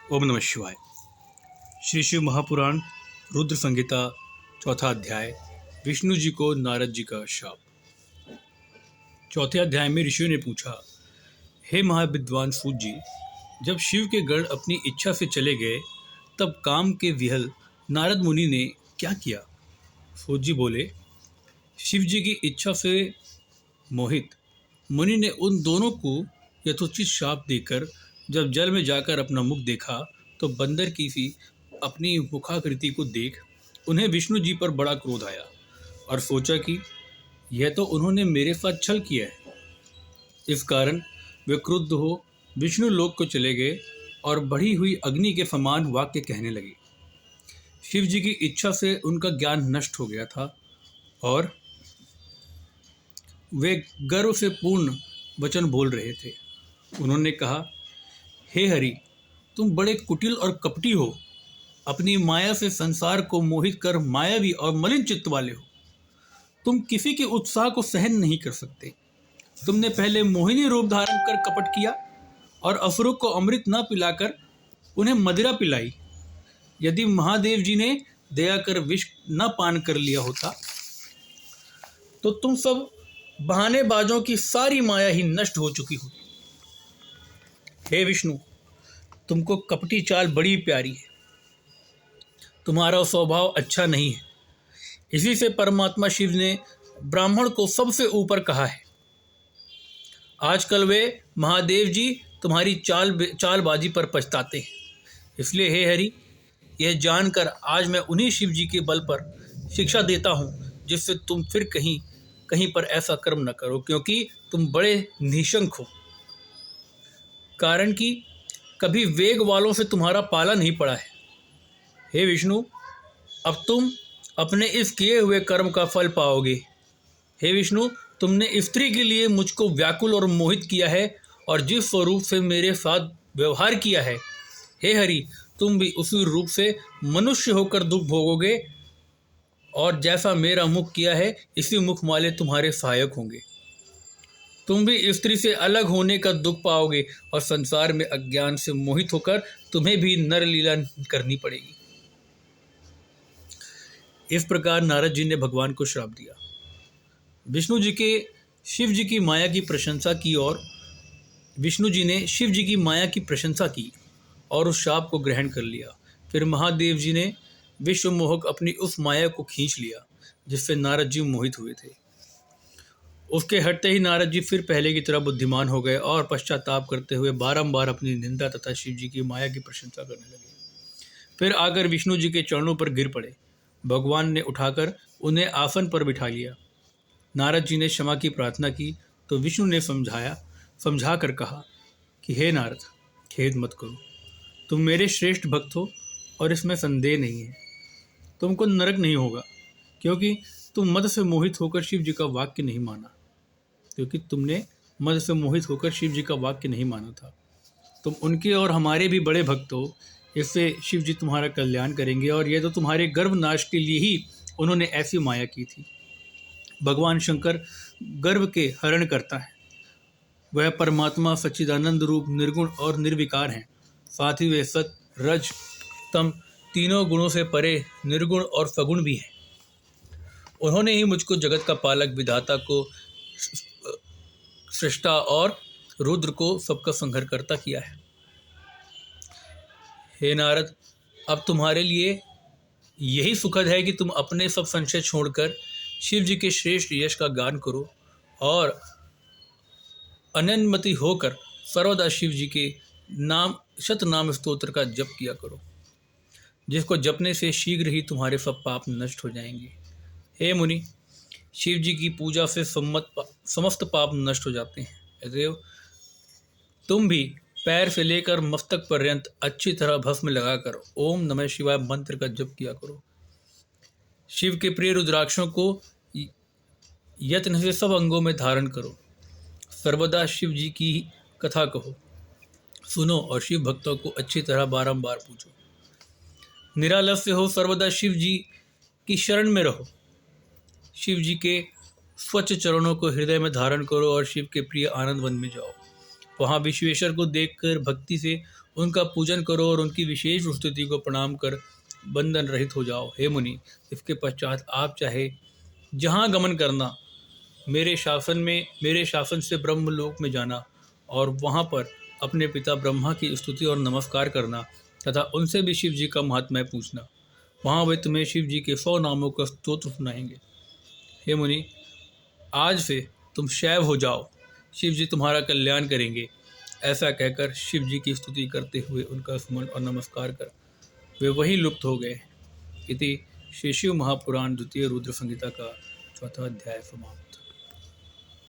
ओम नमः शिवाय। श्री शिव महापुराण रुद्र संहिता चौथा अध्याय विष्णु जी को नारद जी का शाप। चौथे अध्याय में ऋषियों ने पूछा, हे महाविद्वान सूत जी, जब शिव के गण अपनी इच्छा से चले गए तब काम के विहल नारद मुनि ने क्या किया। सूत जी बोले, शिव जी की इच्छा से मोहित मुनि ने उन दोनों को यथोचित शाप देकर जब जल में जाकर अपना मुख देखा तो बंदर की सी अपनी मुखाकृति को देख उन्हें विष्णु जी पर बड़ा क्रोध आया और सोचा कि यह तो उन्होंने मेरे साथ छल किया है। इस कारण वे क्रुद्ध हो विष्णु लोक को चले गए और बढ़ी हुई अग्नि के समान वाक्य कहने लगे। शिव जी की इच्छा से उनका ज्ञान नष्ट हो गया था और वे गर्व से पूर्ण वचन बोल रहे थे। उन्होंने कहा, हे हरि, तुम बड़े कुटिल और कपटी हो। अपनी माया से संसार को मोहित कर मायावी और मलिन चित्त वाले हो। तुम किसी के उत्साह को सहन नहीं कर सकते। तुमने पहले मोहिनी रूप धारण कर कपट किया और असुरों को अमृत न पिलाकर उन्हें मदिरा पिलाई। यदि महादेव जी ने दया कर विष न पान कर लिया होता तो तुम सब बहानेबाजों की सारी माया ही नष्ट हो चुकी होती। हे विष्णु, तुमको कपटी चाल बड़ी प्यारी है। तुम्हारा स्वभाव अच्छा नहीं है। इसी से परमात्मा शिव ने ब्राह्मण को सबसे ऊपर कहा है। आजकल वे महादेव जी तुम्हारी चालबाजी पर पछताते हैं। इसलिए हे हरि, यह जानकर आज मैं उन्हीं शिव जी के बल पर शिक्षा देता हूँ जिससे तुम फिर कहीं पर ऐसा कर्म न करो, क्योंकि तुम बड़े निशंक हो। कारण कि कभी वेग वालों से तुम्हारा पाला नहीं पड़ा है। हे विष्णु, अब तुम अपने इस किए हुए कर्म का फल पाओगे। हे विष्णु, तुमने स्त्री के लिए मुझको व्याकुल और मोहित किया है और जिस स्वरूप से मेरे साथ व्यवहार किया है, हे हरि, तुम भी उसी रूप से मनुष्य होकर दुख भोगोगे और जैसा मेरा मुख किया है इसी मुख वाले तुम्हारे सहायक होंगे। तुम भी स्त्री से अलग होने का दुख पाओगे और संसार में अज्ञान से मोहित होकर तुम्हें भी नरलीला करनी पड़ेगी। इस प्रकार नारद जी ने भगवान को श्राप दिया। विष्णु जी के शिव जी की माया की प्रशंसा की और विष्णु जी ने शिव जी की माया की प्रशंसा की और उस शाप को ग्रहण कर लिया। फिर महादेव जी ने विश्व मोहक अपनी उस माया को खींच लिया जिससे नारद जी मोहित हुए थे। उसके हटते ही नारद जी फिर पहले की तरह बुद्धिमान हो गए और पश्चाताप करते हुए बारंबार अपनी निंदा तथा शिव जी की माया की प्रशंसा करने लगे। फिर आकर विष्णु जी के चरणों पर गिर पड़े। भगवान ने उठाकर उन्हें आसन पर बिठा लिया। नारद जी ने क्षमा की प्रार्थना की तो विष्णु ने समझा कर कहा कि हे नारद, खेद मत करो। तुम मेरे श्रेष्ठ भक्त हो और इसमें संदेह नहीं है। तुमको नरक नहीं होगा, क्योंकि तुम मद से मोहित होकर शिव जी का वाक्य नहीं माना था। तुम उनके और हमारे भी बड़े भक्त हो। इससे शिव जी तुम्हारा कल्याण करेंगे और यह तो तुम्हारे गर्भ नाश के लिए ही उन्होंने ऐसी माया की थी। भगवान शंकर गर्भ के हरण करता है। वह परमात्मा सच्चिदानंद रूप निर्गुण और निर्विकार हैं। साथ ही वे सत, रज, तम तीनों गुणों से परे निर्गुण और सगुण भी हैं। उन्होंने ही मुझको जगत का पालक, विधाता को सृष्टा और रुद्र को सबका संहार करता किया है। हे नारद, अब तुम्हारे लिए यही सुखद है कि तुम अपने सब संशय छोड़कर शिव जी के श्रेष्ठ यश का गान करो और अनन्यमति होकर सर्वदा शिव जी के शतनाम स्तोत्र का जप किया करो, जिसको जपने से शीघ्र ही तुम्हारे सब पाप नष्ट हो जाएंगे। हे मुनि, शिव जी की पूजा से समस्त पाप नष्ट हो जाते हैं। अतएव तुम भी पैर से लेकर मस्तक पर्यंत अच्छी तरह भस्म लगाकर ओम नमः शिवाय मंत्र का जप किया करो। शिव के प्रिय रुद्राक्षों को यत्न से सब अंगों में धारण करो। सर्वदा शिव जी की कथा कहो, सुनो और शिव भक्तों को अच्छी तरह बारंबार पूछो। निरालस्य हो सर्वदा शिव जी की शरण में रहो। शिव जी के स्वच्छ चरणों को हृदय में धारण करो और शिव के प्रिय आनंद वन में जाओ। वहाँ विश्वेश्वर को देखकर भक्ति से उनका पूजन करो और उनकी विशेष स्तुति को प्रणाम कर बंधन रहित हो जाओ। हे मुनि, इसके पश्चात आप चाहे जहाँ गमन करना, मेरे शासन से ब्रह्मलोक में जाना और वहाँ पर अपने पिता ब्रह्मा की स्तुति और नमस्कार करना तथा उनसे भी शिव जी का महात्म्य पूछना। वहाँ वे तुम्हें शिव जी के 100 नामों का स्तोत्र सुनाएंगे। हे मुनि, आज से तुम शैव हो जाओ, शिव जी तुम्हारा कल्याण करेंगे। ऐसा कहकर शिव जी की स्तुति करते हुए उनका स्मरण और नमस्कार कर वे वही लुप्त हो गए। इति श्री शिव महापुराण द्वितीय रुद्र संहिता का 4वां अध्याय समाप्त।